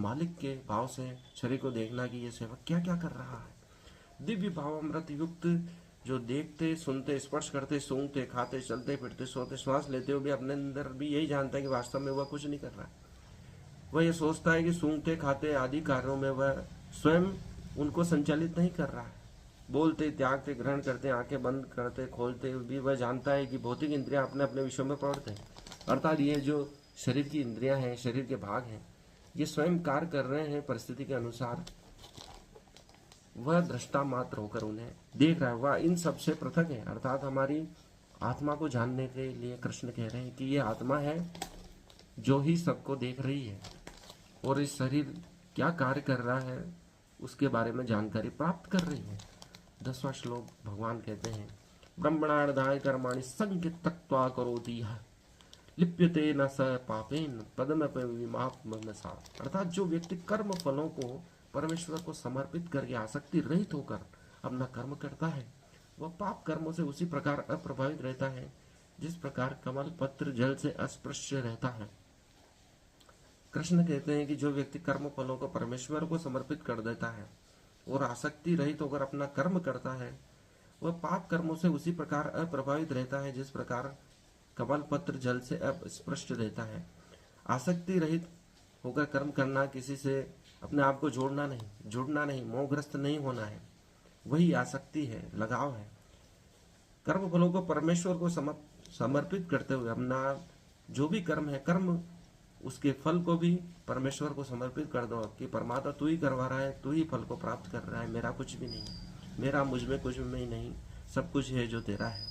मालिक के भाव से शरीर को देखना कि ये सेवक क्या क्या कर रहा है। दिव्य भाव अमृत युक्त जो देखते सुनते स्पर्श करते सूंघते खाते चलते फिरते सोते श्वास लेते हुए भी अपने अंदर भी यही जानता है कि वास्तव में वह कुछ नहीं कर रहा है। वह ये सोचता है कि सूंघते खाते आदि कार्यों में वह स्वयं उनको संचालित नहीं कर रहा है। बोलते त्यागते ग्रहण करते आंखें बंद करते खोलते भी वह जानता है कि भौतिक इंद्रियां अपने अपने विषयों में प्रवृत्त हैं। अर्थात ये जो शरीर की इंद्रियां हैं, शरीर के भाग हैं, ये स्वयं कार्य कर रहे हैं परिस्थिति के अनुसार। वह दृष्टा मात्र होकर उन्हें देख रहा है, वह इन सब से पृथक है। अर्थात हमारी आत्मा को जानने के लिए कृष्ण कह रहे हैं कि ये आत्मा है जो ही सबको देख रही है और इस शरीर क्या कार्य कर रहा है उसके बारे में जानकारी प्राप्त कर रही है। 10वां श्लोक भगवान कहते हैं, ब्रह्मणार्धाय कर्माणि संज्ञ तक्त्वा करोति यः लिप्यते न स पापेन पदमपविमाप्मसा। अर्थात जो व्यक्ति कर्म फलों को परमेश्वर को समर्पित करके आसक्ति रहित होकर अपना कर्म करता है, वह पाप कर्मों से उसी प्रकार अप्रभावित रहता है जिस प्रकार कमल पत्र जल से अस्पृश्य रहता है। कृष्ण कहते हैं कि जो व्यक्ति कर्म फलों को परमेश्वर को समर्पित कर देता है और आसक्ति रहित होकर अपना कर्म करता है, वह पाप कर्मों से उसी प्रकार अप्रभावित रहता है जिस प्रकार कमल पत्र जल से अस्पृश्य रहता है। आसक्ति रहित होकर कर्म करना, किसी से अपने आप को जोड़ना नहीं, जुड़ना नहीं, मोहग्रस्त नहीं होना है, वही आसक्ति है, लगाव है। कर्म फलों को परमेश्वर को समर्पित करते हुए अपना जो भी कर्म है, कर्म उसके फल को भी परमेश्वर को समर्पित कर दो कि परमात्मा तू ही करवा रहा है, तू ही फल को प्राप्त कर रहा है, मेरा कुछ भी नहीं, मेरा मुझ में कुछ भी नहीं, सब कुछ है जो तेरा है।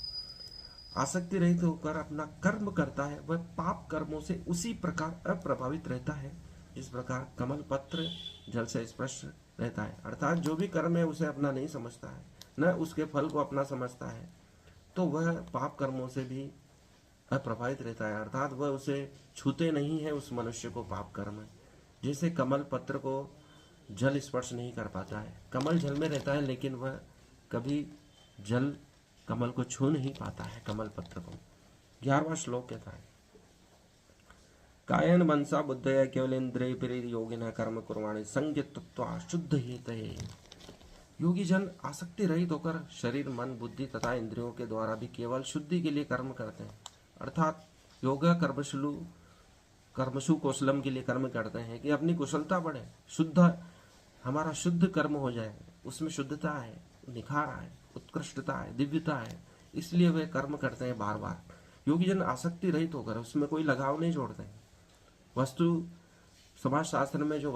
आसक्ति रहित होकर अपना कर्म करता है, वह पाप कर्मों से उसी प्रकार अप्रभावित रहता है जिस प्रकार कमल पत्र जल से स्पर्श रहता है। अर्थात जो भी कर्म है उसे अपना नहीं समझता है, न उसके फल को अपना समझता है, तो वह पाप कर्मों से भी अप्रभावित रहता है। अर्थात वह उसे छूते नहीं है उस मनुष्य को पाप कर्म, जैसे कमल पत्र को जल स्पर्श नहीं कर पाता है। कमल जल में रहता है लेकिन वह कभी जल कमल को छू नहीं पाता है, कमल पत्र को। 11वां श्लोक कहता है, कायन मनसा बुद्धया केवलेन्द्रिय प्रेरित योगिनः कर्म कुर्वाणि संयत्त्वा शुद्ध हेतये। योगी जन आसक्ति रहित होकर शरीर मन बुद्धि तथा इंद्रियों के द्वारा भी केवल शुद्धि के लिए कर्म करते हैं। अर्थात योगा कर्मशु कौशलम के लिए कर्म करते हैं कि अपनी कुशलता बढ़े, शुद्ध हमारा शुद्ध कर्म हो जाए, उसमें शुद्धता है, निखार है, उत्कृष्टता है, दिव्यता है, इसलिए वे कर्म करते हैं बार बार। योगी जन आसक्ति रहित होकर उसमें कोई लगाव नहीं जोड़ते हैं। वस्तु समाज शास्त्र में जो